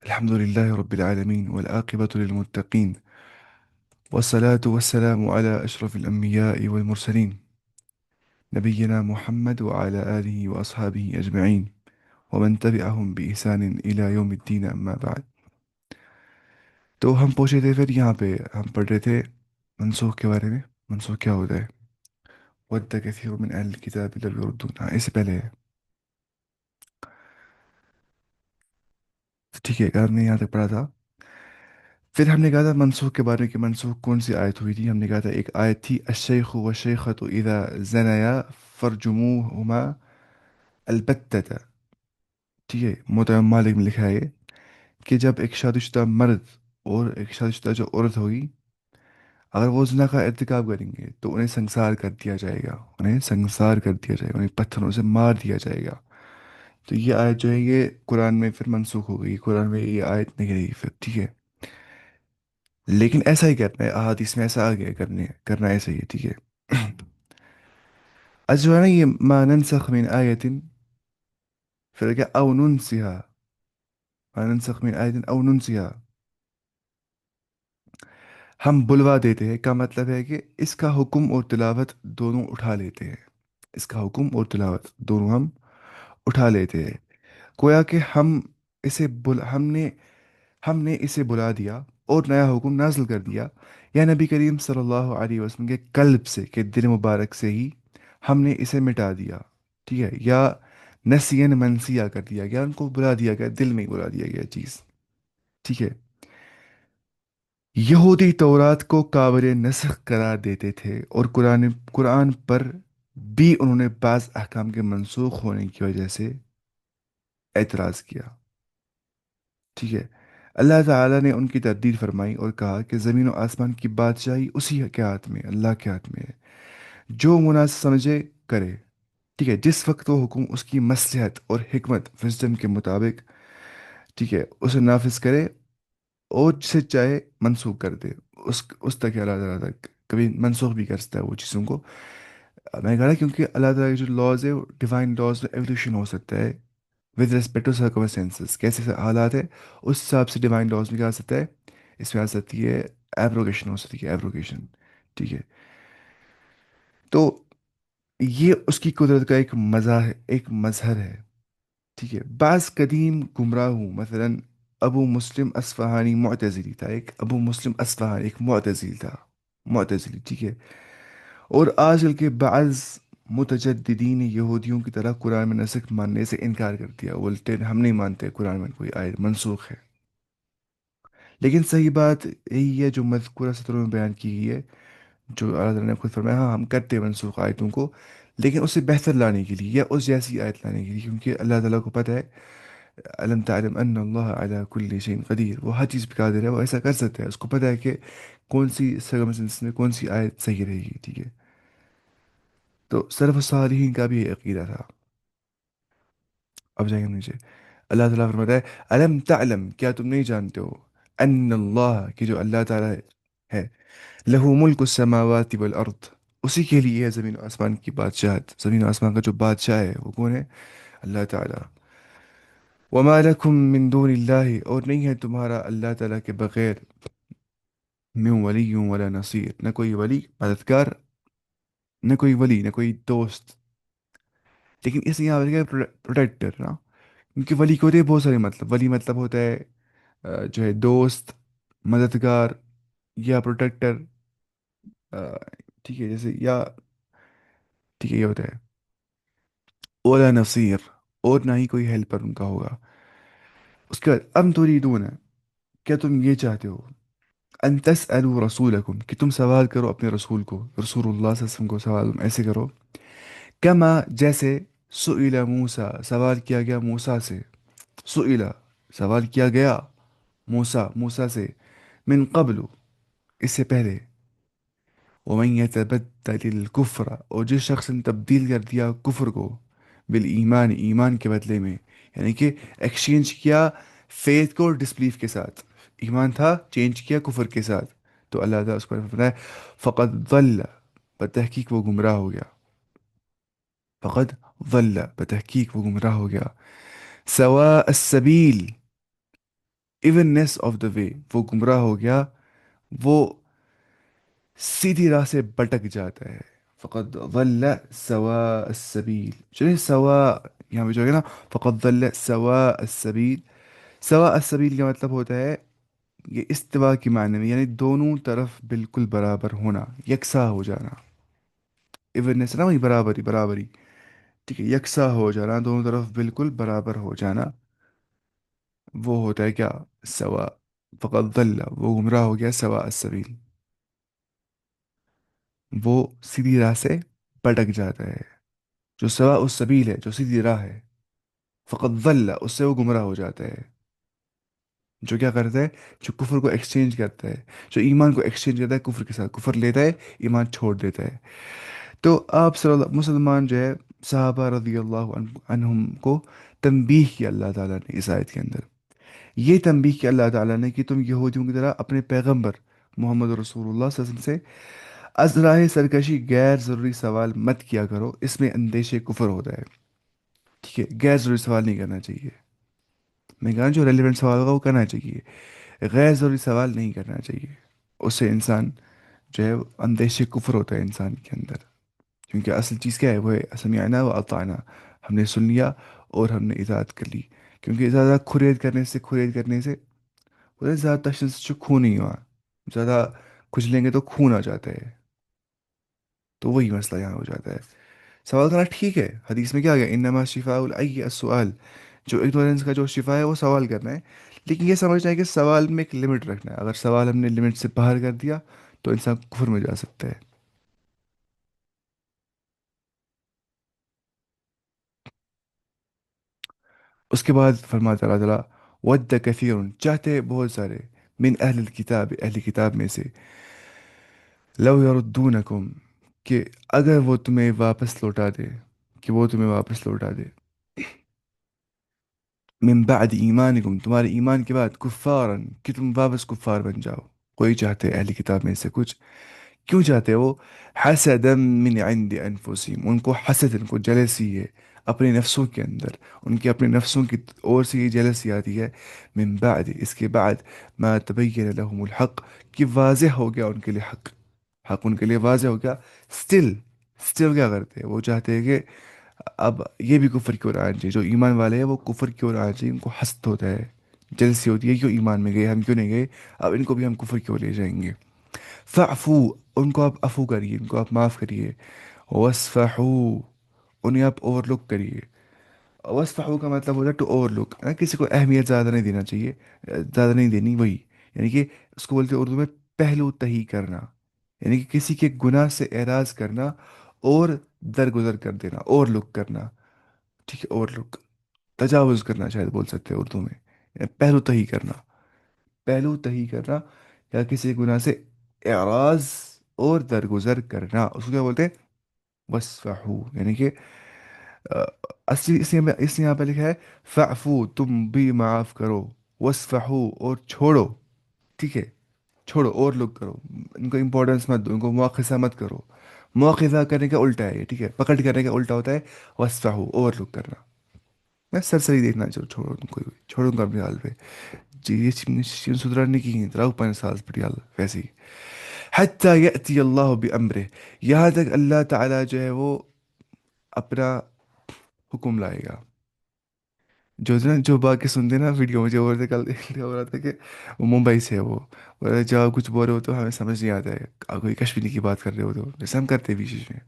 الحمد لله رب العالمين والعاقبة للمتقين، والصلاة والسلام على أشرف الأنبياء والمرسلين، نبينا محمد وعلى آله وأصحابه أجمعين ومن تبعهم بإحسان إلى يوم الدين، أما بعد. تو ہم پوچھے تھے، پھر یہاں پہ ہم پڑھ رہے تھے منسوخ کے بارے میں. منسوخ کیا ہوتا ہے؟ ود کثیر من اہل الکتاب لو یردون، اس سے پہلے ہے. ٹھیک ہے، ہم نے یہاں تک پڑھا تھا. پھر ہم نے کہا تھا منسوخ کے بارے میں کہ منسوخ کون سی آیت ہوئی تھی. ہم نے کہا تھا ایک آیت تھی الشیخ والشیخۃ اذا زنیا فرجموہما البتۃ. ٹھیک ہے، متعم مالک میں لکھا ہے یہ کہ جب ایک شادی شدہ مرد اور ایک شادی شدہ جو عورت ہوگی، اگر وہ زنا کا ارتکاب کریں گے تو انہیں سنسار کر دیا جائے گا. انہیں سنسار کر دیا جائے گا، انہیں پتھروں سے مار دیا جائے گا. تو یہ آیت جو ہے یہ قرآن میں پھر منسوخ ہو گئی، قرآن میں یہ آیت نہیں رہی پھر. ٹھیک ہے، لیکن ایسا ہی کرنا ہے، احادیث میں ایسا آ گیا کرنا ایسا ہی ہے. ٹھیک ہے. جو ہے نا یہ ما ننسخ من آیت، پھر کیا او ننسیها، ما ننسخ من آیت او ننسیها، ہم بلوا دیتے ہیں کا مطلب ہے کہ اس کا حکم اور تلاوت دونوں اٹھا لیتے ہیں. اس کا حکم اور تلاوت دونوں ہم اٹھا لیتے ہیں. گویا کہ ہم نے اسے بلا دیا اور نیا حکم نازل کر دیا، یا نبی کریم صلی اللہ علیہ وسلم کے قلب سے، کہ دل مبارک سے ہی ہم نے اسے مٹا دیا. ٹھیک ہے، یا نسین منسیہ کر دیا گیا، ان کو بلا دیا گیا، دل میں ہی بلا دیا گیا چیز. ٹھیک ہے. یہودی تورات کو قابل نسخ قرار دیتے تھے، اور قرآن پر بھی انہوں نے بعض احکام کے منسوخ ہونے کی وجہ سے اعتراض کیا. ٹھیک ہے. اللہ تعالیٰ نے ان کی تردید فرمائی اور کہا کہ زمین و آسمان کی بادشاہی اسی کے ہاتھ میں، اللہ کے ہاتھ میں ہے، جو مناسب سمجھے کرے. ٹھیک ہے، جس وقت وہ حکم اس کی مصلحت اور حکمت وزڈم کے مطابق، ٹھیک ہے، اسے نافذ کرے اور جسے چاہے منسوخ کر دے. اس تک اللہ تعالیٰ تک کبھی منسوخ بھی کر سکتا ہے وہ چیزوں کو. میں نے کہا نا، کیونکہ اللہ تعالیٰ کے جو لاز ہے وہ ڈیوائن لاز میں ایولیوشن ہو سکتا ہے ود ریسپیکٹ ٹو سرکمسٹینسز. کیسے حالات ہے اس حساب سے ڈیوائن لاز میں کیا آ سکتا ہے، اس میں آ سکتی ہے ایبروگیشن، ہو سکتی ہے ایبروگیشن. ٹھیک ہے. تو یہ اس کی قدرت کا ایک مزہ ہے، ایک مظہر ہے. ٹھیک ہے. بعض قدیم گمراہ ہوں، مثلا ابو مسلم اصفہانی معتزلی تھا. ایک ابو مسلم اصفہانی ایک معتزلی تھا، معتزلی. ٹھیک ہے. اور آج کل کے بعض متجددین یہودیوں کی طرح قرآن میں نسخ ماننے سے انکار کر دیا، بولتے ہیں ہم نہیں مانتے قرآن میں کوئی آیت منسوخ ہے. لیکن صحیح بات یہی ہے جو مذکورہ سطروں میں بیان کی گئی ہے، جو اللہ تعالیٰ نے خود فرمایا ہاں ہم کرتے ہیں منسوخ آیتوں کو، لیکن اسے بہتر لانے کے لیے یا اس جیسی آیت لانے کے لیے، کیونکہ اللہ تعالیٰ کو پتہ ہے علم تعلم ان اللہ علی کل شیء قدیر، وہ ہر چیز پہ قادر ہے، وہ ایسا کر سکتا ہے. اس کو پتہ ہے کہ کون سی سرکمسٹنس میں کون سی آیت صحیح رہے گی. ٹھیک ہے. تو سلف الصالحین کا بھی یہ عقیدہ تھا. اب جائیں گے نیچے. اللہ تعالیٰ فرماتا ہے علم تعلم، کیا تم نہیں جانتے ہو، ان اللہ، کہ جو اللہ تعالیٰ ہے، لہو ملک السماوات والارض، اسی کے لیے ہے زمین و آسمان کی بادشاہت. زمین و آسمان کا جو بادشاہ ہے وہ کون ہے؟ اللہ تعالیٰ. وما لکم من دون اللہ، اور نہیں ہے تمہارا اللہ تعالیٰ کے بغیر من ولی ولا نصیر، نہ کوئی ولی مددگار، نہ کوئی ولی، نہ کوئی دوست. لیکن اس یہاں پر کیا پروٹیکٹر نا، کیونکہ ولی کے ہوتے ہیں بہت سارے مطلب. ولی مطلب ہوتا ہے جو ہے دوست، مددگار، یا پروٹیکٹر. ٹھیک ہے، جیسے یا، ٹھیک ہے، یہ ہوتا ہے اولا نصیر، اور نہ ہی کوئی ہیلپر ان کا ہوگا. اس کے بعد ام تريدون، کیا تم یہ چاہتے ہو، ان تسألوا رسولکم، کہ تم سوال کرو اپنے رسول کو، رسول اللہ صلی اللہ علیہ وسلم کو سوال تم ایسے کرو، کما جیسے سئل موسیٰ، سوال کیا گیا موسیٰ سے. سئل، سوال کیا گیا موسیٰ سے، من قبل، اس سے پہلے. ومن يتبدل الكفر، اور جس شخص نے تبدیل کر دیا کفر کو بالایمان، ایمان کے بدلے میں، یعنی کہ ایکسچینج کیا فیتھ کو ڈسبلیف کے ساتھ. ایمان تھا، چینج کیا کفر کے ساتھ، تو اللہ تعالیٰ اس کو فرمایا فقد ضل، بتحقیق وہ گمراہ ہو گیا. فقد ضل، بتحقیق وہ گمراہ ہو گیا. سواء السبیل، ایوننس آف دا وے، وہ گمراہ ہو گیا، وہ سیدھی راہ سے بٹک جاتا ہے. فقد ضل سواء السبیل، چلے سوا یہاں پہ جو ہے نا، فقد ضل سواء السبیل. سواء السبیل کا مطلب ہوتا ہے یہ استوا کی معنی میں، یعنی دونوں طرف بالکل برابر ہونا، یکساں ہو جانا. ایونس نا وہی برابری برابری، ٹھیک ہے، یکساں ہو جانا، دونوں طرف بالکل برابر ہو جانا، وہ ہوتا ہے کیا؟ سوا. فقط ضل، وہ گمراہ ہو گیا، سوا السبیل، وہ سیدھی راہ سے بھٹک جاتا ہے. جو سوا السبیل ہے، جو سیدھی راہ ہے، فقط ضل، اس سے وہ گمراہ ہو جاتا ہے. جو کیا کرتا ہے؟ جو کفر کو ایکسچینج کرتا ہے، جو ایمان کو ایکسچینج کرتا ہے کفر کے ساتھ، کفر لیتا ہے، ایمان چھوڑ دیتا ہے. تو آپ صلی اللہ مسلمان جو ہے، صحابہ رضی اللہ عنہم کو تنبیہ کیا اللہ تعالیٰ نے اس آیت کے اندر. یہ تنبیہ کیا اللہ تعالیٰ نے کہ تم یہودیوں کی طرح اپنے پیغمبر محمد رسول اللہ صلی اللہ علیہ وسلم سے از راہ سرکشی غیر ضروری سوال مت کیا کرو، اس میں اندیش کفر ہوتا ہے. ٹھیک ہے، غیر ضروری سوال نہیں کرنا چاہیے. میں کہا جو ریلیونٹ سوال ہوگا وہ کرنا چاہیے، غیر ضروری سوال نہیں کرنا چاہیے. اس سے انسان جو ہے اندیش کفر ہوتا ہے انسان کے اندر. کیونکہ اصل چیز کیا ہے؟ وہ ہے سمعنا و اطعنا، ہم نے سن لیا اور ہم نے اطاعت کر لی. کیونکہ زیادہ کھرید کرنے سے وہ زیادہ تشدد سے خون نہیں ہوا، زیادہ کچلیں گے تو خون آ جاتا ہے. تو وہی مسئلہ یہاں ہو جاتا ہے. سوال کرنا ٹھیک ہے، حدیث میں کیا گیا؟ انما شفاء العی السؤال، جو اگنورینس کا جو شفا ہے وہ سوال کرنا ہے. لیکن یہ سمجھنا ہے کہ سوال میں ایک لمٹ رکھنا ہے، اگر سوال ہم نے لمٹ سے باہر کر دیا تو انسان کفر میں جا سکتا ہے. اس کے بعد فرماتا اللہ تعالیٰ، ود کثیر، چاہتے ہیں بہت سارے، من اہل الکتاب، اہل کتاب میں سے، لو یردونکم، کہ اگر وہ تمہیں واپس لوٹا دے، کہ وہ تمہیں واپس لوٹا دے، من بعد ایمانکم، تمہارے ایمان کے بعد، کفارن، کہ تم واپس کفار بن جاؤ. کوئی چاہتے ہیں اہل کتاب میں سے کچھ، کیوں چاہتے ہیں وہ؟ حسدا من عند انفسہم، ان کو حسد، ان کو جلسی ہے اپنے نفسوں کے اندر، ان کے اپنے نفسوں کی اور سے یہ جلسی آتی ہے. من بعد، اس کے بعد، ما تبین لهم الحق، کہ واضح ہو گیا ان کے لیے حق، حق ان کے لیے واضح ہو گیا. اسٹل کیا کرتے ہیں؟ وہ چاہتے ہیں کہ اب یہ بھی کفر کی اور آنا چاہیے. جو ایمان والے ہیں وہ کفر کی اور آنا چاہیے، ان کو حسد ہوتا ہے، جلسی ہوتی ہے، کیوں ایمان میں گئے، ہم کیوں نہیں گئے، اب ان کو بھی ہم کفر کی اور لے جائیں گے. فعفو، ان کو آپ عفو کریے، ان کو آپ معاف کریے. وصفحو، انہیں آپ اوور لک کریے. وصفحو کا مطلب ہوتا ہے ٹو اوور لک، کسی کو اہمیت زیادہ نہیں دینا چاہیے، زیادہ نہیں دینی، وہی یعنی کہ اس کو بولتے ہیں اردو میں پہلو تہی کرنا، یعنی کہ کسی کے گناہ سے اعراض کرنا اور درگزر کر دینا، اوور لک کرنا. ٹھیک ہے، اوور لک، تجاوز کرنا شاید بول سکتے ہیں اردو میں، یعنی پہلو تہی کرنا، پہلو تہی کرنا، یا کسی گناہ سے اعراض اور درگزر کرنا، اس کو کیا بولتے ہیں؟ وصفحو. یعنی کہ آ، اصلی اس یہاں پہ لکھا ہے فعفو، تم بھی معاف کرو، وصفحو، اور چھوڑو. ٹھیک ہے، چھوڑو اور لوگ کرو، ان کو امپورٹنس مت دو، ان کو مواخذہ مت کرو. مواخذہ کرنے کا الٹا ہے یہ، ٹھیک ہے، پکڑ کرنے کا الٹا ہوتا ہے وصفحو، اوور لک کرنا. میں سرسری دیکھنا، چلو چھوڑو ان کو، چھوڑو ان کو اپنے حال پہ. جی یہ چیز سدھرنے کی ہیں تراؤ 5 سال پڑی حال ویسے ہی. حتی یأتی اللہ بأمرہ، یہاں تک اللہ تعالیٰ جو ہے وہ اپنا حکم لائے گا. جو نا جو باقی سنتے نا ویڈیو میں، جو بول رہے کل دیکھ لیا ہو رہا تھا کہ وہ ممبئی سے ہے، وہ بول رہے جب آپ کچھ بول رہے ہو تو ہمیں سمجھ نہیں آتا ہے، آپ کوئی کشمیری کی بات کر رہے ہو تو جیسے ہم کرتے ہیں بیچ بیچ میں.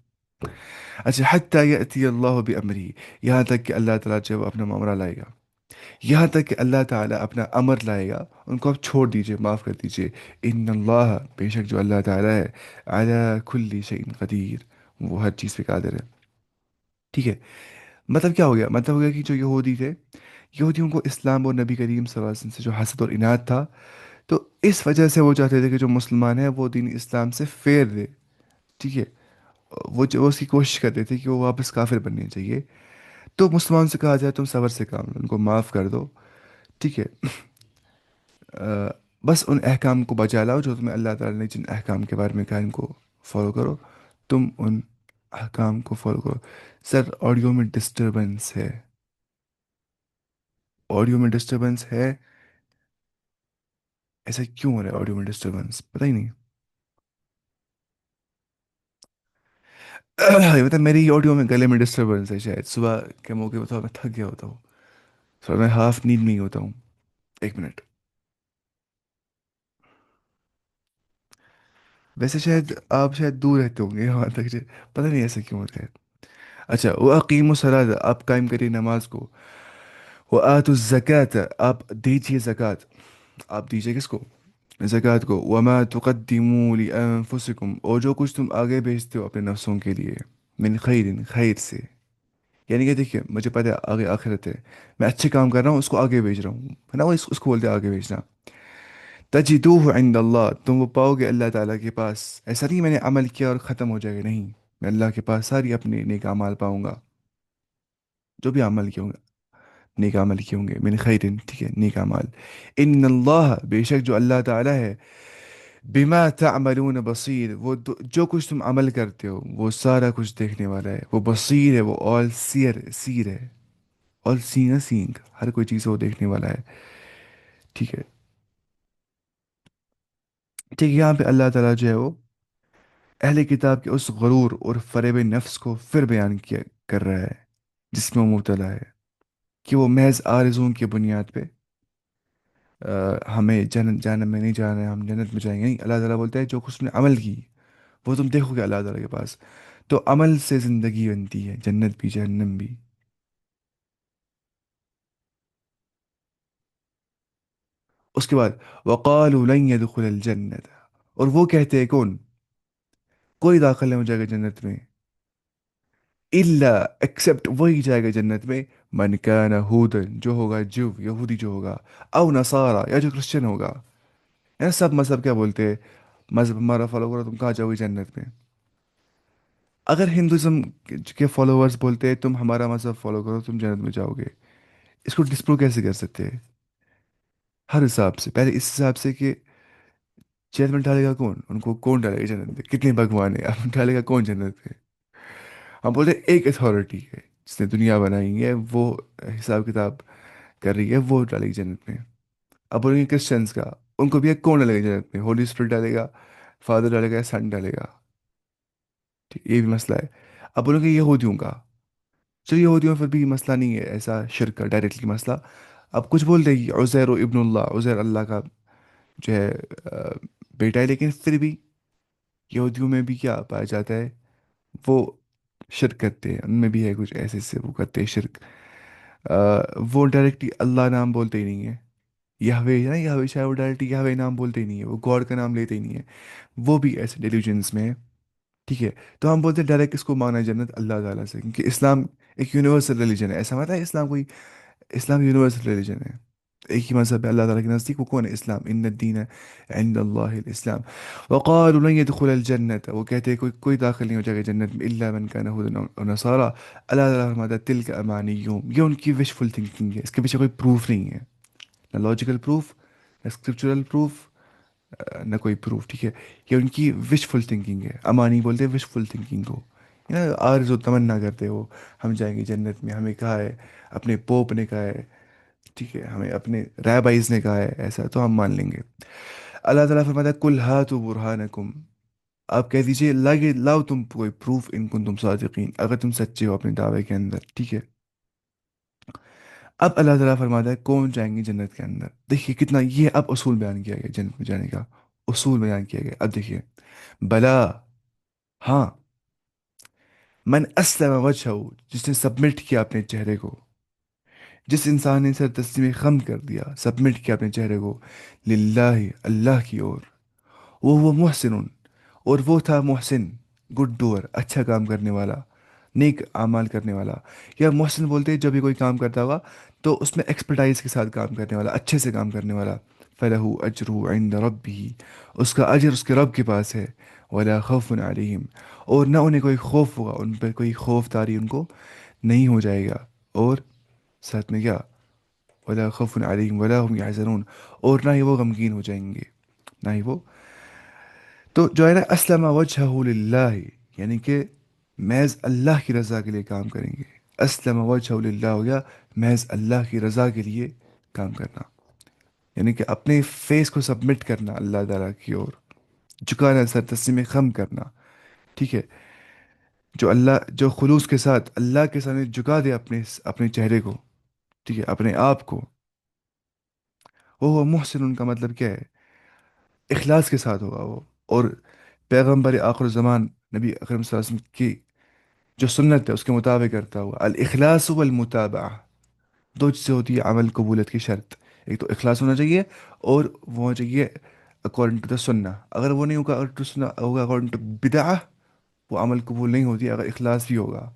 اچھا، حتی یأتی اللہ بأمرہ، یہاں تک کہ اللہ تعالیٰ جو ہے وہ اپنا معاملہ لائے گا، یہاں تک کہ اللہ تعالیٰ اپنا امر لائے گا، ان کو آپ چھوڑ دیجئے، معاف کر دیجئے. ان اللہ، بے شک جو اللہ تعالیٰ ہے، علی کل شیء قدیر، وہ ہر چیز پہ قادر ہے. ٹھیک ہے، مطلب کیا ہو گیا؟ مطلب ہو گیا کہ جو یہودی تھے، یہودیوں کو اسلام اور نبی کریم صلی اللہ علیہ وسلم سے جو حسد اور عناد تھا، تو اس وجہ سے وہ چاہتے تھے کہ جو مسلمان ہیں وہ دین اسلام سے فیر دے. ٹھیک ہے، وہ اس کی کوشش کرتے تھے کہ وہ واپس کافر بننے چاہیے. تو مسلمان سے کہا جائے تم صبر سے کام لو، ان کو معاف کر دو. ٹھیک ہے، بس ان احکام کو بجا لاؤ جو تمہیں اللہ تعالیٰ نے جن احکام کے بارے میں کہا، ان کو فالو کرو. تم ان احکام کو فالو کرو. سر آڈیو میں ڈسٹربنس ہے، آڈیو میں ڈسٹربنس ہے. ایسا کیوں ہو رہا ہے آڈیو میں ڈسٹربنس، پتہ ہی نہیں. یہ مطلب میری آڈیو میں گلے میں ڈسٹربنس ہے شاید، صبح کے موقع پہ تھوڑا میں تھک گیا ہوتا ہوں، تھوڑا میں ہاف نیند میں ہی ہوتا ہوں. ایک منٹ. ویسے شاید آپ شاید دور رہتے ہوں گے وہاں تک، پتہ نہیں ایسا کیوں ہوتا ہے. اچھا، وہ عقیم الصلاۃ، آپ قائم کریے نماز کو. وہ آت الزکات، آپ دیجیے زکوٰۃ. آپ دیجیے کس کو؟ زکوٰۃ کو. وما تقدموا لانفسکم، اور جو کچھ تم آگے بھیجتے ہو اپنے نفسوں کے لیے، من خیر، خیر سے. یعنی کہ دیکھیے مجھے پتہ ہے آگے آخرت ہے، میں اچھے کام کر رہا ہوں اس کو آگے بھیج رہا ہوں، ہے نا، وہ اس کو بولتے ہیں آگے بھیجنا. تجدوہ عند اللہ، تم وہ پاؤ گے اللہ تعالیٰ کے پاس. ایسا نہیں میں نے عمل کیا اور ختم ہو جائے گا، نہیں. میں اللہ کے پاس ساری اپنے نیک اعمال پاؤں گا، جو بھی عمل کیے ہوں گے، نیک عمل کیے ہوں گے، من خیرن، ٹھیک ہے، نیک اعمال. ان اللہ، بے شک جو اللہ تعالیٰ ہے، بما تعملون بصیر، وہ جو کچھ تم عمل کرتے ہو وہ سارا کچھ دیکھنے والا ہے. وہ بصیر ہے، وہ آل سیر، سیر ہے. آل سین، سینگ، ہر کوئی چیز وہ دیکھنے والا ہے. ٹھیک ہے. ٹھیک ہے، یہاں پہ اللہ تعالیٰ جو ہے وہ اہل کتاب کے اس غرور اور فریب نفس کو پھر بیان کیا کر رہا ہے جس میں وہ مبتلا ہے، کہ وہ محض آرزوؤں کی بنیاد پہ ہمیں جنت جہنم میں نہیں جانا ہے، ہم جنت میں جائیں گے. نہیں، اللہ تعالیٰ بولتا ہے جو کچھ نے عمل کی وہ تم دیکھو گے اللہ تعالیٰ کے پاس. تو عمل سے زندگی بنتی ہے، جنت بھی جہنم بھی. اس کے بعد وقالوا لن يدخل الجنت، اور وہ کہتے ہیں کون؟ کوئی داخل نہیں ہو جائے گا جنت میں، الا ایکسپٹ، وہی جائے گا جنت میں، من کان ہودن، جو ہوگا جو یہودی جو ہوگا، او نصارا، یا جو کرسچن ہوگا. ہے سب مذہب کیا بولتے ہیں، مذہب ہمارا فالو کرو تم کہاں جاؤ گے جنت میں. اگر ہندوازم کے فالوورز بولتے ہیں تم ہمارا مذہب فالو کرو تم جنت میں جاؤ گے، اس کو ڈسپروو کیسے کر سکتے ہیں؟ ہر حساب سے، پہلے اس حساب سے کہ جنت میں ڈالے گا کون ان کو، کون ڈالے گا جنت میں، کتنے بھگوان ہیں، اب ڈالے گا کون جنت میں؟ ہم بولتے ہیں ایک اتھارٹی ہے جس نے دنیا بنائی ہے، وہ حساب کتاب کر رہی ہے، وہ ڈالے گی جنت میں. اب بولیں گے کرسچنس کا، ان کو بھی ایک کون ڈالے گا جنت میں، ہولی اسپرٹ ڈالے گا، فادر ڈالے گا یا سن ڈالے گا. ٹھیک، یہ بھی مسئلہ ہے. اب بولیں گے یہودیوں کا، چلیے یہودیوں میں پھر بھی مسئلہ نہیں ہے ایسا شرک کا ڈائریکٹلی مسئلہ. اب کچھ بول رہے ہیں عزیر و ابن اللہ، عزیر اللہ کا جو ہے بیٹا ہے، لیکن پھر بھی یہودیوں میں بھی کیا پایا جاتا ہے، وہ شرک کرتے ہیں، ان میں بھی ہے کچھ ایسے سے وہ کرتے ہیں شرک. وہ ڈائریکٹلی اللہ نام بولتے ہی نہیں ہے. یہوے ہے نا، یہوے شاید وہ ڈائریکٹلی یہوے نام بولتے ہی نہیں ہے، وہ گاڈ کا نام لیتے ہی نہیں ہے. وہ بھی ایسے ڈیلیوژنس میں ہے. ٹھیک ہے. تو ہم بولتے ہیں ڈائریکٹ اس کو مانا ہے جنت اللہ تعالیٰ سے، کیونکہ اسلام ایک یونیورسل ریلیجن ہے. ایسا مت ہے اسلام کوئی، اسلام یونیورسل ریلیجن ہے، ایک ہی مذہب ہے اللہ تعالیٰ کے نزدیک. وہ کون ہے؟ اسلام. ان الدین عند اللہ الاسلام. وقالوا لن يدخل الجنت، وہ کہتے ہیں کوئی داخل نہیں ہو جائے گا جنت میں، الا من كان هودا او نصارى. اللہ تعالیٰ فرماتا ہے تلک امانیہم، یہ ان کی وشفل تھنکنگ ہے، اس کے پیچھے کوئی پروف نہیں ہے، نہ لاجیکل پروف، نہ اسکرپچرل پروف، نہ کوئی پروف. ٹھیک ہے. یہ ان کی وشفل تھنکنگ ہے. امانی بولتے ہیں وشفل تھنکنگ کو، آرزو تمنا کرتے ہو ہم جائیں گے جنت میں، ہمیں کہا ہے، اپنے پوپ نے کہا ہے، ٹھیک ہے، ہمیں اپنے ریبائز نے کہا ہے ایسا، تو ہم مان لیں گے. اللہ تعالیٰ فرماتا ہے کل ہاتوا برہانکم، آپ کہہ دیجئے لاگے لاؤ تم کوئی پروف ان کن تم صادقین، اگر تم سچے ہو اپنے دعوے کے اندر. ٹھیک ہے. اب اللہ تعالیٰ فرماتا ہے کون جائیں گے جنت کے اندر. دیکھیے کتنا یہ اب اصول بیان کیا گیا جنت میں جانے کا، اصول بیان کیا گیا. اب دیکھیے، بلا، ہاں، من اسلم وجہہ، جس نے سبمٹ کیا اپنے چہرے کو، جس انسان نے سر تسلیم خم کر دیا، سبمٹ کیا اپنے چہرے کو، للہ، اللہ کی اور، وہ محسن، اور وہ تھا محسن، گڈ ڈور، اچھا کام کرنے والا، نیک اعمال کرنے والا. یا محسن بولتے ہیں جب بھی کوئی کام کرتا ہوگا تو اس میں ایکسپرٹائز کے ساتھ کام کرنے والا، اچھے سے کام کرنے والا. فلہ اجرہ عند ربہ، اس کا اجر اس کے رب کے پاس ہے. ولا خوف علیہم، اور نہ انہیں کوئی خوف ہوگا، ان پہ کوئی خوف تاری ان کو نہیں ہو جائے گا. اور ساتھ میں کیا، ولا خوف علیہم ولا هم يحزنون، اور نہ ہی وہ غمگین ہو جائیں گے، نہ ہی وہ. تو جو ہے نا اسلم وجہہ للہ، یعنی کہ محض اللہ کی رضا کے لیے کام کریں گے. اسلم وجہہ للہ ہو گیا محض اللہ کی رضا کے لیے کام کرنا. یعنی کہ اپنے فیس کو سبمٹ کرنا اللہ تعالیٰ کی اور جھکانا، سر تسلیم خم کرنا. ٹھیک ہے. جو خلوص کے ساتھ اللہ کے سامنے جھکا دے اپنے اپنے چہرے کو، ٹھیک ہے، اپنے آپ کو، وہ محسن. ان کا مطلب کیا ہے؟ اخلاص کے ساتھ ہوگا وہ. اور پیغمبر آخر الزمان نبی اکرم صلی اللہ علیہ وسلم کی جو سنت ہے اس کے مطابق کرتا ہوا. الاخلاص والمتابعہ، دو چیزیں ہوتی ہے عمل قبولیت کی شرط. ایک تو اخلاص ہونا چاہیے، اور وہ ہونا چاہیے اکارڈنگ ٹو دا سنہ. اگر وہ نہیں ہوگا، ہوگا اکارڈنگ ٹو بدعہ، وہ عمل قبول نہیں ہوتی. اگر اخلاص بھی ہوگا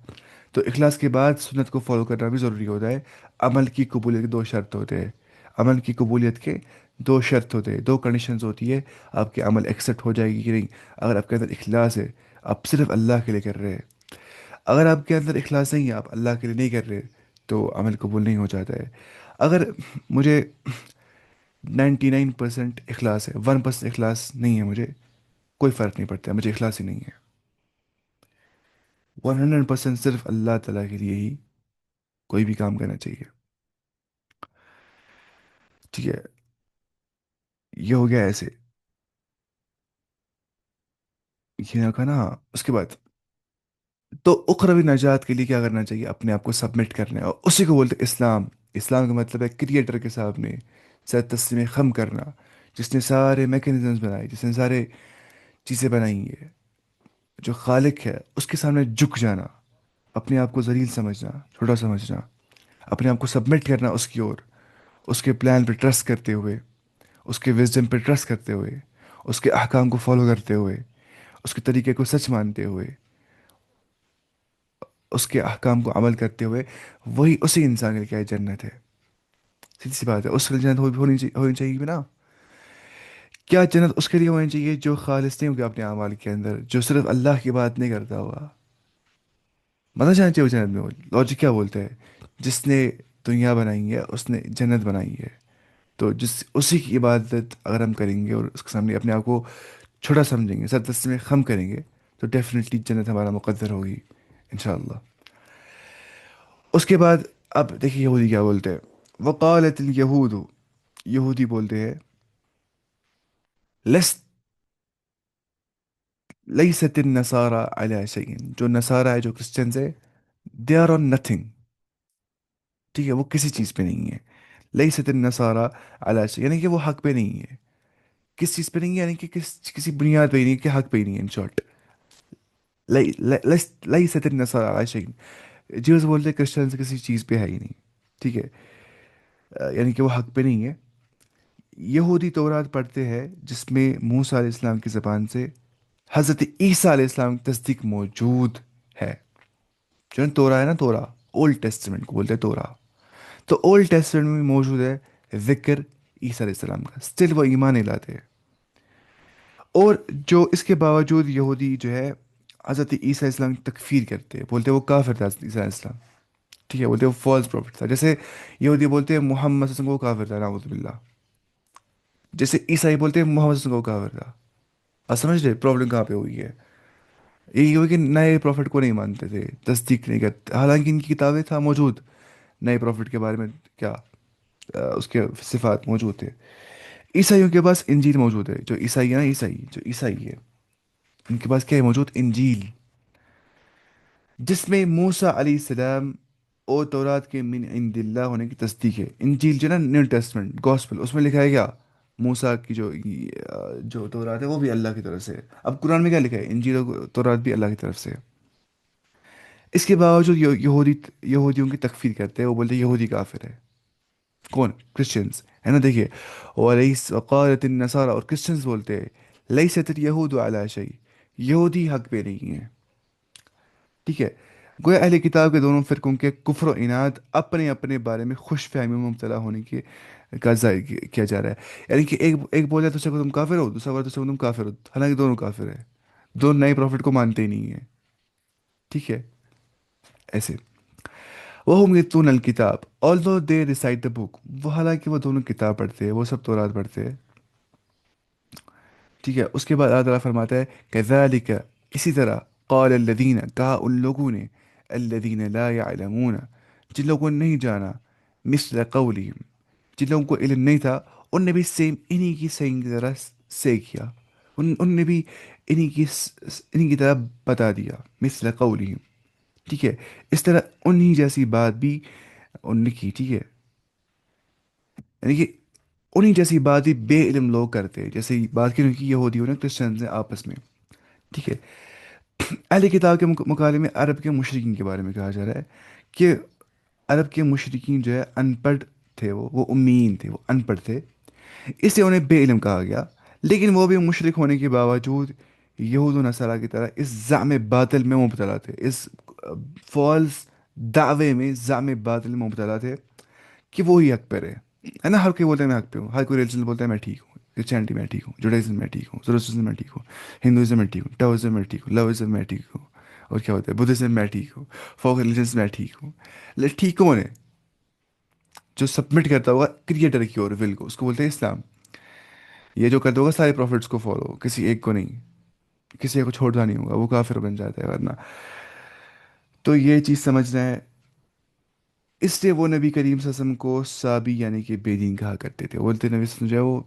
تو اخلاص کے بعد سنت کو فالو کرنا بھی ضروری ہوتا ہے. عمل کی قبولیت کے دو شرط ہوتے ہیں. عمل کی قبولیت کے دو شرط ہوتے ہیں، دو کنڈیشنز ہوتی ہے. آپ کے عمل ایکسیپٹ ہو جائے گی کہ نہیں. اگر آپ کے اندر اخلاص ہے، آپ صرف اللہ کے لیے کر رہے ہیں. اگر آپ کے اندر اخلاص نہیں ہے، آپ اللہ کے لیے نہیں کر رہے، تو عمل قبول نہیں ہو جاتا ہے. اگر مجھے 99% اخلاص ہے، 1% اخلاص نہیں ہے مجھے، کوئی فرق نہیں پڑتا ہے، مجھے اخلاص ہی نہیں ہے. 100% صرف اللہ تعالیٰ کے لیے ہی کوئی بھی کام کرنا چاہیے. ٹھیک ہے. یہ ہو گیا ایسے. یہ کہا نا. اس کے بعد تو اخروی نجات کے لیے کیا کرنا چاہیے؟ اپنے آپ کو سبمٹ کرنا ہے، اور اسی کو بولتے ہیں اسلام. اسلام کا مطلب ہے کریٹر کے سامنے سر تسلیم خم کرنا. جس نے سارے میکینزمز بنائے، جس نے سارے چیزیں بنائی ہیں، جو خالق ہے اس کے سامنے جھک جانا، اپنے آپ کو ذلیل سمجھنا، چھوٹا سمجھنا، اپنے آپ کو سبمٹ کرنا اس کی اور، اس کے پلان پہ ٹرسٹ کرتے ہوئے، اس کے وزڈم پہ ٹرسٹ کرتے ہوئے، اس کے احکام کو فالو کرتے ہوئے، اس کے طریقے کو سچ مانتے ہوئے، اس کے احکام کو عمل کرتے ہوئے، وہی اسی انسان کے لیے کیا ہے؟ جنت ہے. سیدھی سی بات ہے. اس کے لیے جنت ہونی چاہیے بھی نا. کیا جنت اس کے لیے ہونی چاہیے جو خالص نہیں ہوگا اپنے اعمال کے اندر، جو صرف اللہ کی بات نہیں کرتا ہوگا. مطلب جانا چاہیے وہ جنت میں. لاجک کیا بولتا ہے؟ جس نے دنیا بنائی ہے اس نے جنت بنائی ہے. تو اسی کی عبادت اگر ہم کریں گے اور اس کے سامنے اپنے آپ کو چھوٹا سمجھیں گے، سر تسلیم خم کریں گے، تو ڈیفینیٹلی جنت ہمارا مقدر ہوگی انشاءاللہ. اس کے بعد اب دیکھیے یہودی کیا بولتے ہیں. وقالت الیہود، یہودی بولتے ہیں، لس لیست النصارى علی شیء. جو نصارہ ہے، جو کرسچنز ہے، دے آر آن نتھنگ. ٹھیک ہے، وہ کسی چیز پہ نہیں ہے. لیست النصارى علی شیء، یعنی کہ وہ حق پہ نہیں ہے. کس چیز پہ نہیں ہے؟ یعنی کہ کسی بنیاد پہ ہی نہیں ہے، کہ حق پہ ہی نہیں ہے ان شارٹ. لیست النصارى علی شیء. جیوز بولتے ہیں کرسچنز کسی چیز پہ ہے ہی نہیں. ٹھیک ہے. یعنی کہ وہ حق پہ نہیں ہے. یہودی تورات پڑھتے ہیں جس میں موسیٰ علیہ السلام کی زبان سے حضرت عیسیٰ علیہ السلام کی تصدیق موجود ہے. جو تورا ہے نا، تورا اولڈ ٹیسٹمنٹ کو بولتے ہیں تورا. تو اولڈ ٹیسٹمنٹ میں موجود ہے ذکر عیسیٰ علیہ السلام کا. اسٹل وہ ایمان نہیں لاتے ہیں. اور جو اس کے باوجود یہودی جو ہے حضرت عیسیٰ علیہ السلام کی تکفیر کرتے ہیں، بولتے ہیں وہ کافر تھا حضرت عیسیٰ علیہ السلام. ٹھیک ہے، بولتے ہیں وہ فالس پروفٹ تھا. جیسے یہودی بولتے ہیں محمد صلی اللہ علیہ وسلم کو کافر تھا، نعوذ باللہ. جیسے عیسائی بولتے ہیں محمد صلی اللہ علیہ وسلم کو کافر تھا. آپ سمجھ رہے پرابلم کہاں پہ ہوئی ہے؟ یہی ہوئی کہ نئے پروفٹ کو نہیں مانتے تھے، تصدیق نہیں کرتے، حالانکہ ان کی کتابیں تھا موجود نئے پروفٹ کے بارے میں. کیا اس کے صفات موجود تھے. عیسائیوں کے پاس انجیل موجود ہے. جو عیسائی ہے نا، عیسائی جو عیسائی ہے، ان کے پاس کیا ہے موجود؟ انجیل، جس میں موسیٰ علیہ السلام اور تورات کے من عند اللہ ہونے کی تصدیق ہے. انجیل جو ہے نا، نیو ٹیسٹمنٹ گاسپل، اس میں لکھا ہے کیا؟ موسیٰ کی جو تورات ہے وہ بھی اللہ کی طرف سے ہے. اب قرآن میں کیا لکھا ہے؟ انجیل اور تورات بھی اللہ کی طرف سے ہے. اس کے باوجود یہودیوں کی تکفیر کرتے ہیں. وہ بولتے ہیں یہودی کافر ہے. کون؟ کرسچنز ہے نا. دیکھیے، وقالت النصارى، اور کرسچنز بولتے ہیں لیست الیہود علی شیء، یہودی حق پہ نہیں ہے. ٹھیک ہے. گویا اہل کتاب کے دونوں فرقوں کے کفر و عناد اپنے اپنے بارے میں خوش فہمی میں مبتلا ہونے کے کا ظاہر کیا جا رہا ہے. یعنی کہ ایک بولے دوسرے کو تم کافر ہو، دوسرا بولے دوسرے کو تم کافر ہو، حالانکہ دونوں کافر ہے. دونوں نئے پروفٹ کو مانتے ہی نہیں ہیں. ٹھیک ہے. ایسے وہ یتلون الکتاب although they recite the book، وہ حالانکہ وہ دونوں کتاب پڑھتے ہیں، وہ سب تورات پڑھتے ہیں. ٹھیک ہے. اس کے بعد اللہ تعالیٰ فرماتا ہے کذالک، اسی طرح، قال الذین، کہا ان لوگوں نے، الذین لا يعلمون، جن لوگوں نے نہیں جانا، مثل قولہم، جن لوگوں کو علم نہیں تھا ان نے بھی سیم انہی کی سینگ کی طرح سے کیا، ان نے بھی انہی کی انہی کی طرح بتا دیا، مثل قولہم، ٹھیک ہے، اس طرح انہی جیسی بات بھی ان نے کی، ٹھیک ہے، یعنی کہ انہی جیسی بات بھی بے علم لوگ کرتے ہیں، جیسے بات کی کہ یہودیوں نے کرسچنز نے آپس میں، ٹھیک ہے۔ اہل کتاب کے مقابلے میں عرب کے مشرکین کے بارے میں کہا جا رہا ہے کہ عرب کے مشرکین جو ہے ان پڑھ تھے، وہ امین تھے، وہ ان پڑھ تھے، اس لیے انہیں بے علم کہا گیا، لیکن وہ بھی مشرک ہونے کے باوجود یہود و نصارہ کی طرح اس زعم باطل میں مبتلا تھے، اس فالس دعوے میں، زعم باطل میں مبتلا تھے کہ وہی حق پہ رہے، ہے نا، ہر کوئی بولتا ہے میں حق پہ ہوں، ہر کوئی ریلیجن بولتا ہے میں ٹھیک ہوں، کرسچینٹی میں ٹھیک ہوں، جوڈائزم میں ٹھیک ہوں، زoroastrianism میں ٹھیک ہوں، ہندوازم میں ٹھیک ہوں، ٹاؤزم میں ٹھیک ہوں، لوازم میں ٹھیک ہوں، اور کیا ہوتا ہے بدھزم میں ٹھیک ہوں، فوک ریلیجنس میں ٹھیک ہوں، لیکن ٹھیک کون ہے؟ جو سبمٹ کرتا ہوگا کریٹر کی اور ول کو، اس کو بولتے ہیں اسلام۔ یہ جو کرتا ہوگا سارے پروفٹس کو فالو، کسی ایک کو نہیں، کسی ایک کو چھوڑنا نہیں ہوگا، وہ کافر بن جاتا ہے ورنہ۔ تو یہ چیز سمجھنا ہے، اس لیے وہ نبی کریم صلی اللہ علیہ وسلم کو صابی یعنی کہ بے دین کہا کرتے تھے، وہ بولتے نبی صلی اللہ علیہ وسلم جو ہے وہ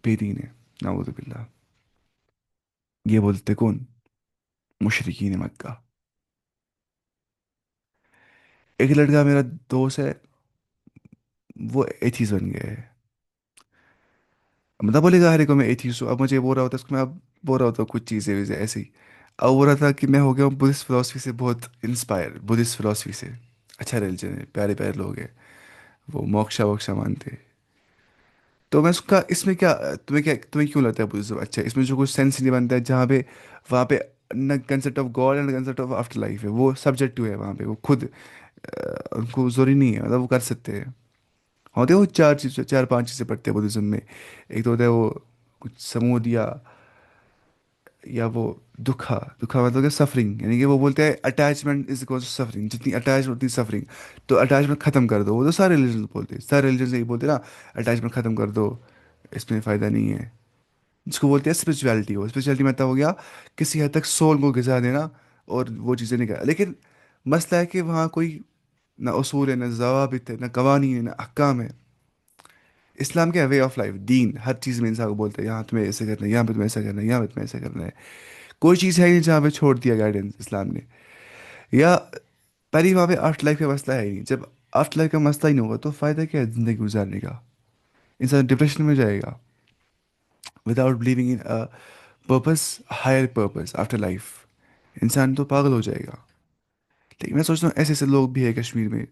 بے دین ہے، نعوذ باللہ۔ یہ بولتے کون؟ مشرکین مکہ۔ ایک لڑکا میرا دوست ہے، وہ ایتھیز بن گیا ہے، مطلب بولے گا ہر ایک کو میں ایتھیسٹ ہوں، اب مجھے بول رہا ہوتا ہے اس کو، میں اب بول رہا ہوتا ہوں کچھ چیزیں ویزیں ایسے ہی، اب بول رہا تھا کہ میں ہو گیا ہوں بدھسٹ فلاسفی سے بہت انسپائر، بدھسٹ فلاسفی سے، اچھا ریلیجن ہے، پیارے پیارے لوگ ہیں، وہ موکشا ووکشا مانتے ہیں۔ تو میں اس کا اس میں کیا، تمہیں کیوں لگتا ہے بدھزم اچھا ہے؟ اس میں جو کچھ سینس نہیں بنتا ہے، جہاں پہ وہاں پہ نہ concept of God and concept of after life ہے، وہ سبجیکٹو ہے وہاں پہ، وہ خود ان کو ضروری نہیں ہے، مطلب وہ کر سکتے ہیں، ہوتے ہیں وہ چار پانچ چیزیں پڑھتے ہیں بدھزم میں، ایک تو ہوتا ہے وہ کچھ سمود یا وہ دکھا، دکھا مطلب کہ سفرنگ، یعنی کہ وہ بولتے ہیں attachment is equal to suffering, جتنی اٹیچ اتنی سفرنگ، تو اٹیچمنٹ ختم کر دو، وہ تو سارے ریلیجن بولتے ہیں، سارے ریلیجن یہی بولتے ہیں نا، اٹیچمنٹ ختم کر دو، اس میں فائدہ نہیں ہے، جس کو بولتے ہیں اسپرچویلٹی، وہ اسپرچویلٹی مطلب ہو گیا کسی حد تک سول کو غذا دینا اور وہ چیزیں نہیں کرنا، لیکن مسئلہ ہے کہ وہاں کوئی نہ اصول ہے، نہ ضوابط ہے، نہ قوانین ہے، نہ احکام ہے۔ اسلام کے وے آف لائف، دین ہر چیز میں انسان کو بولتا ہے یہاں تمہیں ایسے کرنا ہے، یہاں پہ تمہیں ایسا کرنا ہے، یہاں پہ تمہیں ایسا کرنا ہے، کوئی چیز ہے ہی نہیں جہاں پہ چھوڑ دیا گائیڈنس اسلام نے، یا پہلی وہاں پہ آفٹر لائف کا مسئلہ ہے ہی نہیں، جب آفٹر لائف کا مسئلہ ہی نہیں ہوگا تو فائدہ کیا ہے زندگی گزارنے کا؟ انسان ڈپریشن میں جائے گا without believing in purpose, higher purpose after life, انسان تو پاگل ہو جائے گا۔ لیکن میں سوچتا ہوں ایسے ایسے لوگ بھی ہیں کشمیر میں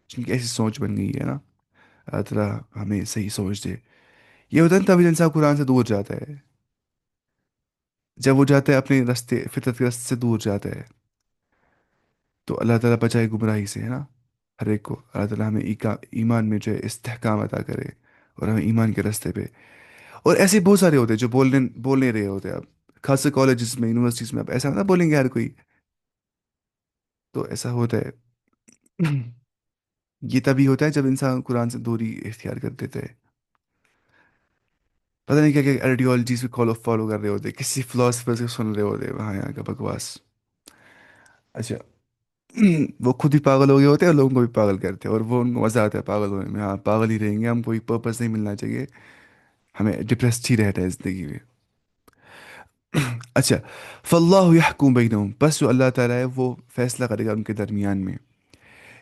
جن کی ایسی سوچ بن گئی ہے نا، اللہ تعالیٰ ہمیں صحیح سوچ دے۔ یہ ہوتا ہے نا تبھی انسان قرآن سے دور جاتا ہے، جب وہ جاتا ہے اپنے راستے فطرت کے راستے سے دور جاتا ہے، تو اللہ تعالیٰ بچائے گمراہی سے، ہے نا، ہر ایک کو اللہ تعالیٰ ہمیں ایمان میں جو ہے استحکام عطا کرے، اور ہمیں ایمان کے راستے پہ، اور ایسے بہت سارے ہوتے ہیں جو بول نہیں رہے ہوتے اب، خاص سے کالجز میں، یونیورسٹیز میں، اب ایسا نہ بولیں گے ہر کوئی، تو ایسا ہوتا ہے۔ یہ تبھی ہوتا ہے جب انسان قرآن سے دوری اختیار کر دیتا ہے، پتہ نہیں کیا کیا آئیڈیالوجیز بھی فالو کر رہے ہوتے، کسی فلاسفر سے سن رہے ہوتے وہاں یہاں کا بکواس۔ اچھا، وہ خود ہی پاگل ہو گئے ہوتے ہیں اور لوگوں کو بھی پاگل کرتے ہیں، اور وہ ان کو مزہ آتا ہے پاگل ہونے میں، ہاں پاگل ہی رہیں گے ہم، کوئی پرپس نہیں ملنا چاہیے ہمیں، ڈپریسڈ ہی رہتا ہے زندگی میں۔ اچھا، فاللہ یحکم بینہم، بس جو اللہ تعالیٰ ہے وہ فیصلہ کرے گا ان کے درمیان میں،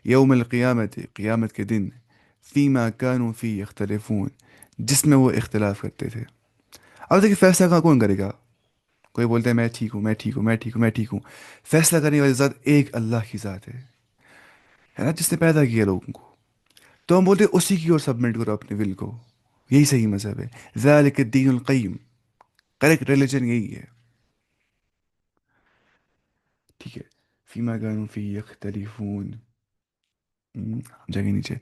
یوم القیامت، قیامت کے دن، فیما کانوا فی یختلفون، جس میں وہ اختلاف کرتے تھے۔ اب دیکھیں فیصلہ کہاں کون کرے گا؟ کوئی بولتا ہے میں ٹھیک ہوں، میں ٹھیک ہوں، میں ٹھیک ہوں، میں ٹھیک ہوں، فیصلہ کرنے والی ذات ایک اللہ کی ذات ہے نا، جس نے پیدا کیا لوگوں کو، تو ہم بولتے ہیں اسی کی اور سبمٹ کرو اپنے ول کو، یہی صحیح مذہب ہے، ذالک الدین القیم، کریکٹ ریلیجن یہی ہے، ٹھیک ہے، فیما کانوا فی یختلفون، جگہ نیچے،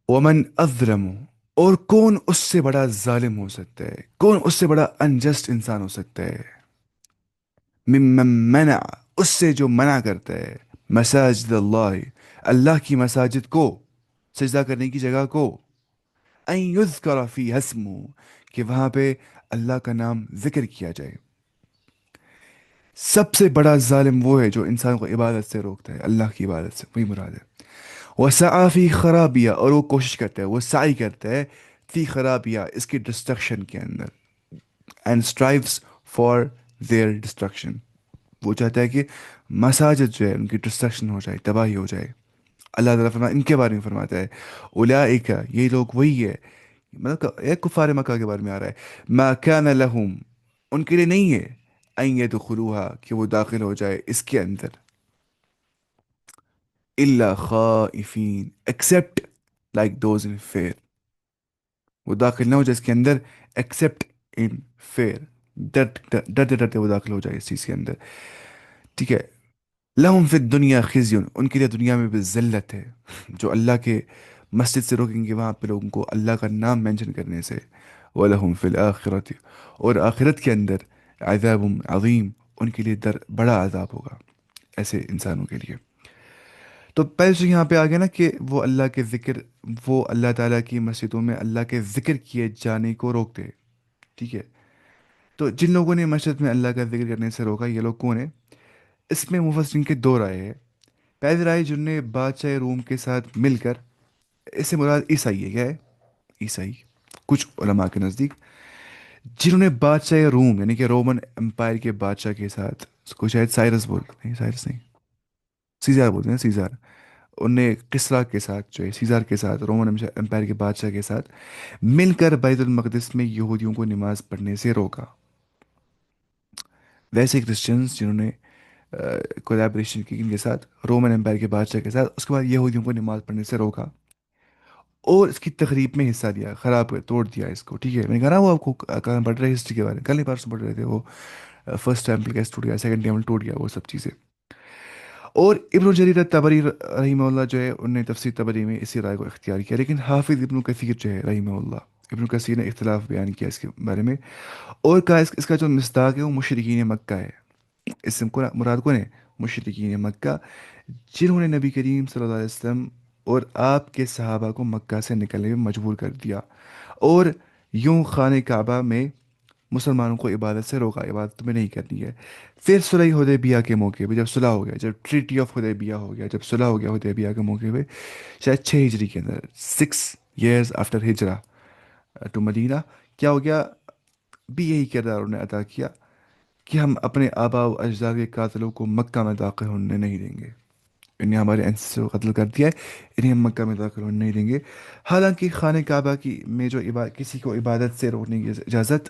ومن اظلم، اور کون اس سے بڑا ظالم ہو سکتا ہے، کون اس سے بڑا انجسٹ انسان ہو سکتا ہے، ممن منع، اس سے جو منع کرتا ہے، مساجد اللہ، اللہ کی مساجد کو، سجدہ کرنے کی جگہ کو، ان یذکر فی اسمہ، کہ وہاں پہ اللہ کا نام ذکر کیا جائے۔ سب سے بڑا ظالم وہ ہے جو انسان کو عبادت سے روکتا ہے، اللہ کی عبادت سے، وہی مراد ہے۔ وسعی فی خرابیہ، اور وہ کوشش کرتا ہے، وہ سعی کرتا ہے فی خرابیہ، اس کی ڈسٹرکشن کے اندر، اینڈ اسٹرائیوس فار دیئر ڈسٹرکشن، وہ چاہتا ہے کہ مساجد جو ہے ان کی ڈسٹرکشن ہو جائے، تباہی ہو جائے۔ اللہ تعالیٰ ان کے بارے میں فرماتا ہے اولئک، یہ لوگ وہی ہے، مطلب ایک کفار مکہ کے بارے میں آ رہا ہے، ما کان لہم، ان کے لیے نہیں ہے، ان یدخلوها، کہ وہ داخل ہو جائے اس کے اندر، الا خائفین، except like those in fear, وہ داخل نہ ہو جائے اس کے اندر ایکسیپٹ ان فیئر، ڈرتے ڈرتے وہ داخل ہو جائے اس چیز کے اندر، ٹھیک ہے۔ لہم فی الدنیا خزی، ان کے لیے دنیا میں بھی ذلت ہے، جو اللہ کے مسجد سے روکیں گے وہاں پہ لوگوں کو اللہ کا نام مینشن کرنے سے، وَلَهُمْ فِي الْآخِرَةِ، اور آخرت کے اندر عذاب عظیم، ان کے لیے بڑا عذاب ہوگا ایسے انسانوں کے لیے۔ تو پہلے سے یہاں پہ آ گیا نا کہ وہ اللہ کے ذکر، وہ اللہ تعالیٰ کی مسجدوں میں اللہ کے ذکر کیے جانے کو روکتے، ٹھیک ہے۔ تو جن لوگوں نے مسجد میں اللہ کا ذکر کرنے سے روکا، یہ لوگ کون ہیں؟ اس میں مفسرین کے دو رائے ہیں۔ پہلی رائے، جنہوں نے بادشاہ روم کے ساتھ مل کر، اس سے مراد عیسائی ہے، کیا ہے؟ عیسائی، کچھ علماء کے نزدیک جنہوں نے بادشاہ روم یعنی کہ رومن امپائر کے بادشاہ کے ساتھ، اس کو شاید سائرس بولتے ہیں، سائرس نہیں، سیزار بولتے ہیں، سیزار، ان نے کسرا کے ساتھ جو ہے، سیزار کے ساتھ، رومن امپائر کے بادشاہ کے ساتھ مل کر بیت المقدس میں یہودیوں کو نماز پڑھنے سے روکا۔ ویسے کرسچنز جنہوں نے کولیبریشن کی ان کے ساتھ، رومن امپائر کے بادشاہ کے ساتھ، اس کے بعد یہودیوں کو نماز پڑھنے سے روکا اور اس کی تقریب میں حصہ لیا، خراب کر توڑ دیا اس کو، ٹھیک ہے۔ میں نے کہا نا وہ آپ کو کہاں پڑھ رہے ہسٹری کے بارے میں، کل نہیں پرسوں پڑھ رہے تھے وہ، فرسٹ ٹیمپل کیسے ٹوٹ گیا، سیکنڈ ٹیمپل ٹوٹ گیا، وہ سب چیزیں۔ اور ابن جریر طبری رحمہ اللہ جو ہے، ان نے تفسیر طبری میں اسی رائے کو اختیار کیا، لیکن حافظ ابن کثیر جو ہے رحمہ اللہ، ابن کثیر نے اختلاف بیان کیا اس کے بارے میں، اور کہا اس کا جو مصداق ہے وہ مشرکین مکہ ہے، اس سے مراد کون ہے؟ مشرکین مکہ، جنہوں نے نبی کریم صلی اللہ علیہ وسلم اور آپ کے صحابہ کو مکہ سے نکلنے میں مجبور کر دیا، اور یوں خانہ کعبہ میں مسلمانوں کو عبادت سے روکا، عبادت تمہیں نہیں کرنی ہے۔ پھر صلح حدیبیہ کے موقع پہ، جب صلح ہو گیا، جب ٹریٹی آف حدیبیہ ہو گیا، جب صلح ہو گیا حدیبیہ کے موقع پہ، شاید 6 ہجری کے اندر، 6 years آفٹر ہجرا ٹو مدینہ، کیا ہو گیا؟ بھی یہی کردار انہوں نے ادا کیا کہ ہم اپنے آبا و اجداد کے قاتلوں کو مکہ میں داخل ہونے نہیں دیں گے، انہیں ہمارے انسیسٹر کو قتل کر دیا ہے، انہیں ہم مکہ میں داخل ہونے نہیں دیں گے۔ حالانکہ خانہ کعبہ کی میں جو کسی کو عبادت سے روکنے کی اجازت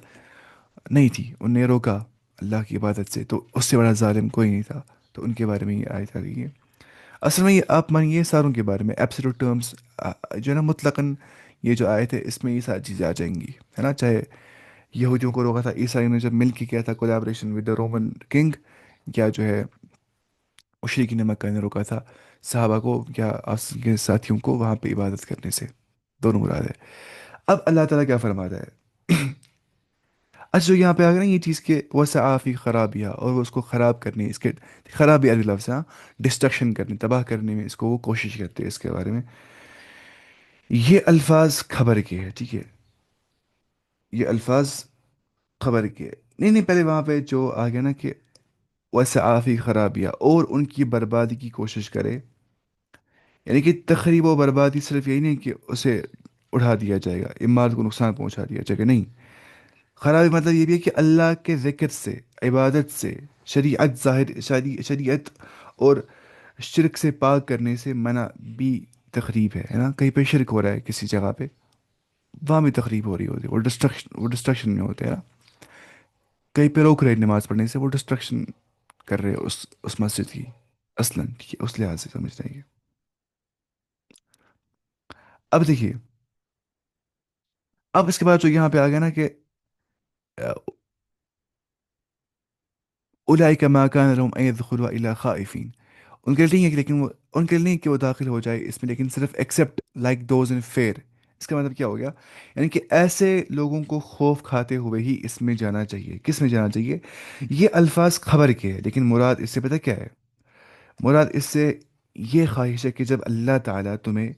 نہیں تھی، ان نے روکا اللہ کی عبادت سے، تو اس سے بڑا ظالم کوئی نہیں تھا، تو ان کے بارے میں یہ آیت آ گئی ہے۔ اصل میں یہ آپ مانیے ساروں کے بارے میں ایبسولوٹ ٹرمز جو ہے نا، مطلقاً یہ جو آیت ہے اس میں یہ ساری چیزیں آ جائیں گی، ہے نا، چاہے یہودیوں کو روکا تھا عیسائیوں نے جب مل کے کیا تھا collaboration with the Roman king, یا جو ہے مشرکین مکہ نے روکا تھا صحابہ کو یا آپ کے ساتھیوں کو وہاں پہ عبادت کرنے سے، دونوں مراد ہے۔ اب اللہ تعالیٰ کیا فرماتا ہے؟ اچھا، جو یہاں پہ آ گیا نا یہ چیز کہ وہ صافی خرابیہ، اور وہ اس کو خراب کرنے، اس کے خراب بھی عربی لفظ ہے، ڈسٹرکشن کرنے، تباہ کرنے میں اس کو وہ کوشش کرتے ہیں، اس کے بارے میں یہ الفاظ خبر کے ہے، ٹھیک ہے، یہ الفاظ خبر کے ہے۔ نہیں نہیں، پہلے وہاں پہ جو آ گیا نا کہ وہ صافی خرابیہ، اور ان کی بربادی کی کوشش کرے، یعنی کہ تخریب و بربادی صرف یہی نہیں کہ اسے اڑا دیا جائے گا، عمارت کو نقصان پہنچا دیا جائے گا، نہیں، خرابی مطلب یہ بھی ہے کہ اللہ کے ذکر سے، عبادت سے، شریعت ظاہر شریعت اور شرک سے پاک کرنے سے منع بھی تقریب ہے نا، کہیں پہ شرک ہو رہا ہے کسی جگہ پہ، وہاں بھی تقریب ہو رہی ہوتی ہے، وہ ڈسٹرکشن میں ہوتے ہیں نا، کہیں پہ روک رہے ہیں نماز پڑھنے سے، وہ ڈسٹرکشن کر رہے ہیں اس مسجد کی، اصلاً، ٹھیک ہے، اس لحاظ سے سمجھ رہے ہیں۔ اب دیکھیے، اب اس کے بعد جو یہاں پہ آ گیا نا کہ اولئک ما کان لهم ان يدخلوا الا خائفین، ان کے لیے نہیں ہے لیکن وہ، ان کے لیے نہیں کہ وہ داخل ہو جائے اس میں، لیکن صرف except like those in fear, اس کا مطلب کیا ہو گیا؟ یعنی کہ ایسے لوگوں کو خوف کھاتے ہوئے ہی اس میں جانا چاہیے، کس میں جانا چاہیے؟ یہ الفاظ خبر کے ہے، لیکن مراد اس سے پتہ کیا ہے؟ مراد اس سے یہ خواہش ہے کہ جب اللہ تعالیٰ تمہیں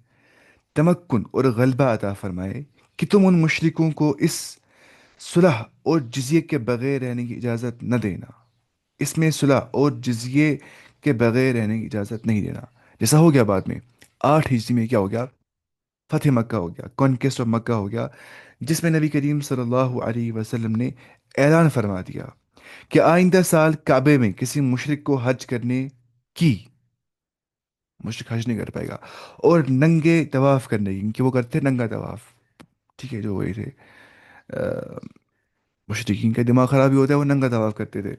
تمکن اور غلبہ عطا فرمائے کہ تم ان مشرکوں کو اس صلح اور جزیے کے بغیر رہنے کی اجازت نہ دینا، اس میں صلح اور جزیے کے بغیر رہنے کی اجازت نہیں دینا، جیسا ہو گیا بعد میں 8 ہجری میں کیا ہو گیا؟ فتح مکہ ہو گیا، کانکویسٹ آف مکہ ہو گیا، جس میں نبی کریم صلی اللہ علیہ وسلم نے اعلان فرما دیا کہ آئندہ سال کعبے میں کسی مشرک کو حج کرنے کی، مشرک حج نہیں کر پائے گا، اور ننگے طواف کرنے کی، کہ وہ کرتے ننگا طواف، ٹھیک ہے، جو وہی تھے مشرقین کا دماغ خراب ہی ہوتا ہے، وہ ننگا طواف کرتے تھے،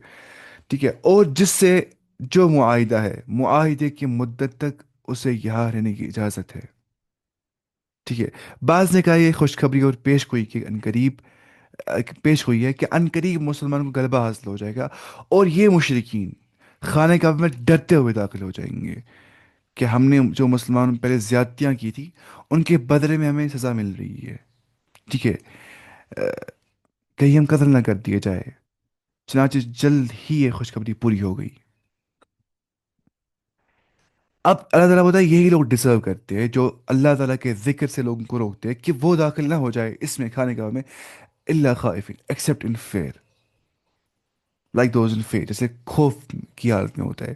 ٹھیک ہے، اور جس سے جو معاہدہ ہے، معاہدے کی مدت تک اسے یہاں رہنے کی اجازت ہے، ٹھیک ہے۔ بعض نے کہا یہ خوشخبری اور پیش گوئی کہ عنقریب پیش ہوئی ہے کہ عنقریب مسلمان کو غلبہ حاصل ہو جائے گا، اور یہ مشرکین خانہ کعبہ میں ڈرتے ہوئے داخل ہو جائیں گے کہ ہم نے جو مسلمانوں پہ پہلے زیادتیاں کی تھی ان کے بدلے میں ہمیں سزا مل رہی ہے، ٹھیک ہے، کہیں ہم قتل نہ کر دیے جائے۔ چنانچہ جلد ہی یہ خوشخبری پوری ہو گئی۔ اب اللہ تعالیٰ بتا ہے یہی لوگ ڈیزرو کرتے ہیں جو اللہ تعالیٰ کے ذکر سے لوگوں کو روکتے ہیں کہ وہ داخل نہ ہو جائے اس میں، کھانے کعبہ میں، اللہ خائفین except in fear, like those in fear, جیسے خوف کی حالت میں ہوتا ہے۔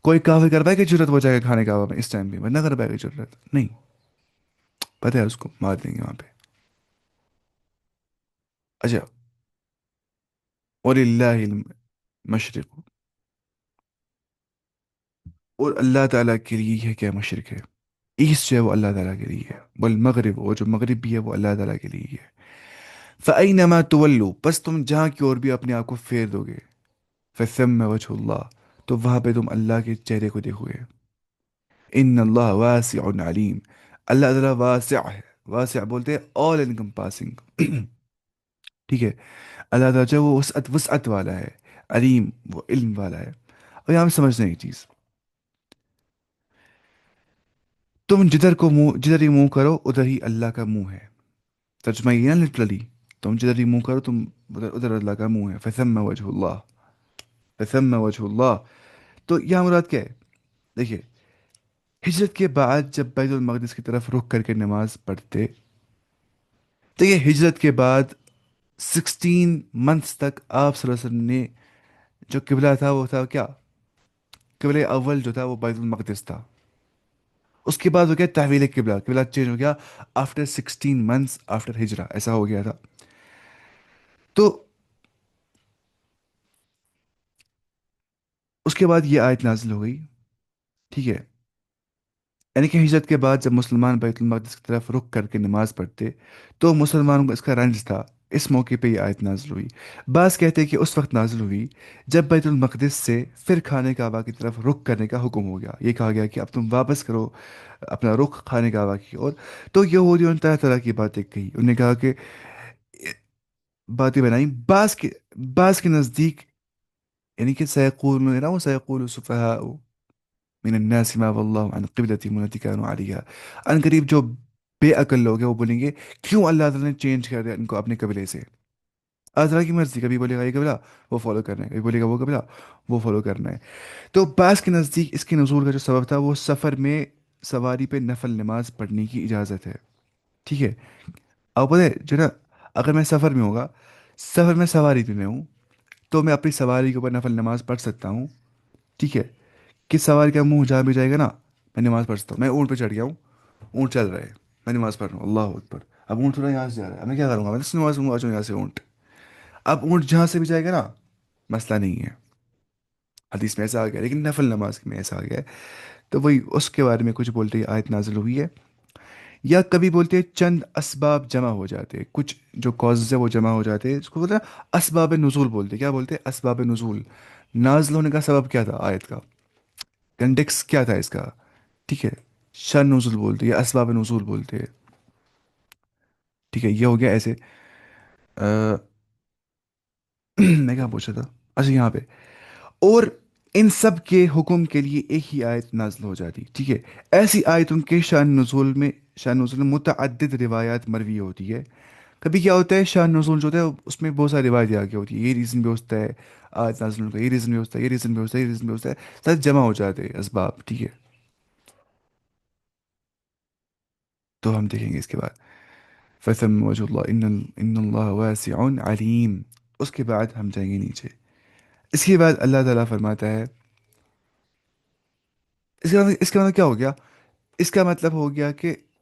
کوئی کافر کر پائے کہ جرت ہو جائے گا کھانے کعبہ میں اس ٹائم بھی، نہ کر پائے گا جرت نہیں، پتہ ہے اس کو مار دیں گے وہاں پہ۔ اچھا، وَلِلَّهِ المشرق، اور اللہ تعالیٰ کے لیے ہے کیا مشرق ہے، ایسٹ جو ہے وہ اللہ تعالیٰ کے لیے ہے، والمغرب، اور جو مغرب بھی ہے وہ اللہ تعالیٰ کے لیے ہے۔ فَأَيْنَمَا تُوَلُّوا، بس تم جہاں کی اور بھی اپنے آپ کو پھیر دو گے، فَثَمَّ وَجْهُ اللَّهِ، تو وہاں پہ تم اللہ کے چہرے کو دیکھو گے۔ ان اللہ واسع علیم، اللہ تعالیٰ واسع ہے، واسع بولتے ہیں آل انکمپاسنگ، ٹھیک ہے، اللہ تعالیٰ جو ہے وہ وسعت، وسعت والا ہے، علیم وہ علم والا ہے۔ اور یہاں ہم سمجھنا ایک چیز، تم جدھر کو منہ، جدھر ہی منہ کرو ادھر ہی اللہ کا منہ ہے، ترجمہ یہ نا لٹرلی، تم جدھر ہی منہ کرو تم ادھر، ادھر اللہ کا منہ ہے، فثم وجہ اللہ، فثم وجہ اللہ۔ تو یہاں مراد کیا ہے؟ دیکھیے، ہجرت کے بعد جب بیت المقدس کی طرف رخ کر کے نماز پڑھتے، تو یہ ہجرت کے بعد 16 منتھس تک آپ صلی اللہ علیہ وسلم نے جو قبلہ تھا وہ تھا کیا؟ قبلہ اول جو تھا وہ بیت المقدس تھا۔ اس کے بعد ہو گیا تحویل قبلہ، قبلہ چینج ہو گیا آفٹر 16 منتھس آفٹر ہجرا، ایسا ہو گیا تھا۔ تو اس کے بعد یہ آیت نازل ہو گئی، ٹھیک ہے، یعنی کہ ہجرت کے بعد جب مسلمان بیت المقدس کی طرف رخ کر کے نماز پڑھتے تو مسلمانوں کو اس کا رنج تھا، اس موقع پہ یہ آیت نازل ہوئی۔ بعض کہتے ہیں کہ اس وقت نازل ہوئی جب بیت المقدس سے پھر خانہ کعبہ کی طرف رخ کرنے کا حکم ہو گیا، یہ کہا گیا کہ اب تم واپس کرو اپنا رخ خانہ کعبہ کی اور۔ تو یہودیوں نے طرح طرح کی باتیں کہی، انہوں نے کہا کہ باتیں بنائی، بعض کے نزدیک، یعنی کہ سیقول نا، وہ سیقول السفہاء من الناس ما واللہ عن قبلتهم التي كانوا عليها، ان قریب جو بے عقل لوگ ہیں وہ بولیں گے کیوں اللہ تعالیٰ نے چینج کر دیا ان کو اپنے قبلے سے، اللہ تعالیٰ کی مرضی، کبھی بولے گا یہ قبلہ وہ فالو کرنا ہے، کبھی بولے گا وہ قبلہ وہ فالو کرنا ہے۔ تو بعض کے نزدیک اس کے نزول کا جو سبب تھا وہ سفر میں سواری پہ نفل نماز پڑھنے کی اجازت ہے، ٹھیک ہے۔ اب پتہ ہے جو نا، اگر میں سفر میں ہوگا، سفر میں سواری پہ میں ہوں، تو میں اپنی سواری کے اوپر نفل نماز پڑھ سکتا ہوں، ٹھیک ہے، کہ سواری کا منہ جہاں بھی جائے گا نا میں نماز پڑھ سکتا ہوں۔ میں اونٹ پہ چڑھ گیا ہوں، اونٹ چل رہا ہے، میں نماز پڑھ رہا ہوں، اللہ اکبر، اب اونٹ تھوڑا یہاں سے جا رہا ہے، اب میں کیا کروں گا، میں تو نماز پڑھوں گا یہاں سے اونٹ، اب اونٹ جہاں سے بھی جائے گا نا مسئلہ نہیں ہے، حدیث میں ایسا آ گیا، لیکن نفل نماز میں ایسا آ گیا ہے، تو وہی اس کے بارے میں کچھ بولتے ہیں آیت نازل ہوئی ہے، یا کبھی بولتے ہیں چند اسباب جمع ہو جاتے ہیں، کچھ جو کازز ہے وہ جمع ہو جاتے ہیں، اس کو بولتے ہیں اسباب نزول، بولتے ہیں کیا، بولتے ہیں اسباب نزول، نازل ہونے کا سبب کیا تھا آیت کا، کنڈکس کیا تھا اس کا، ٹھیک ہے، شان نزول بولتے ہیں یا اسباب نزول بولتے ہیں، ٹھیک ہے، یہ ہو گیا ایسے۔ میں کہاں پوچھا تھا، اچھا یہاں پہ، اور ان سب کے حکم کے لیے ایک ہی آیت نازل ہو جاتی، ٹھیک ہے، ایسی آیتوں کے شان نزول میں متعدد روایات مروی ہوتی ہے۔ کبھی کیا ہوتا ہے شان نزول جو ہوتا ہے اس میں بہت ساری روایتیں آگے ہوتی ہے، یہ ریزن بھی ہوتا ہے آیت نازل ہونے کا، یہ ریزن بھی ہوتا ہے، یہ ریزن بھی ہوتا ہے، یہ ریزن بھی ہوتا ہے، سب جمع ہو جاتے ہیں اسباب، ٹھیک ہے۔ تو ہم دیکھیں گے اس کے بعد فَثَمَّ وَجْهُ اللَّهِ إِنَّ اللَّهَ وَاسِعٌ عَلِيمٌ، اس کے بعد ہم جائیں گے نیچے، اس کے بعد اللہ تعالیٰ فرماتا ہے، اس کا مطلب کیا ہو گیا؟ اس کا مطلب ہو گیا کہ